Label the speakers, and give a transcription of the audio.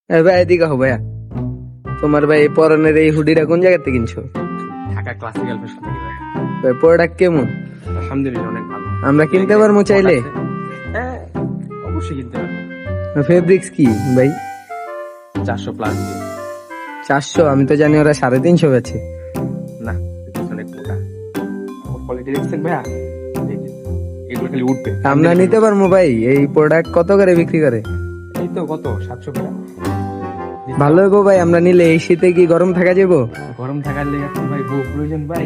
Speaker 1: ভাই এদিকে হো ভাইয়া, তোমার ভাই এই পরনের এই হুডিটা কোন জায়গাতে কিনছো?
Speaker 2: ঢাকা ক্লাসিক্যাল ফ্যাশন থেকে ভাই।
Speaker 1: ভাই প্রোডাক্ট কেমন?
Speaker 2: আলহামদুলিল্লাহ অনেক ভালো।
Speaker 1: আমরা কিনতে পারবো চাইলে?
Speaker 2: হ্যাঁ অবশ্যই কিনতে পারবো।
Speaker 1: ফেব্রিক্স কি ভাই?
Speaker 2: 400 প্লাস।
Speaker 1: 400? আমি তো জানি ওরা 350 বেচে।
Speaker 2: না অনেক মোটা। কোয়ালিটি দেখছেন ভাইয়া? এগুলো খালি উঠবে।
Speaker 1: আমরা নিতে পারবো ভাই? এই প্রোডাক্ট কত করে বিক্রি করে?
Speaker 2: এই তো কত 700 টাকা।
Speaker 1: ভালো হইবো ভাই আমরা নিলে। এই শীতে কি গরম থাকা যাবো?
Speaker 2: গরম থাকার লেগে তো ভাই বউ প্রয়োজন ভাই।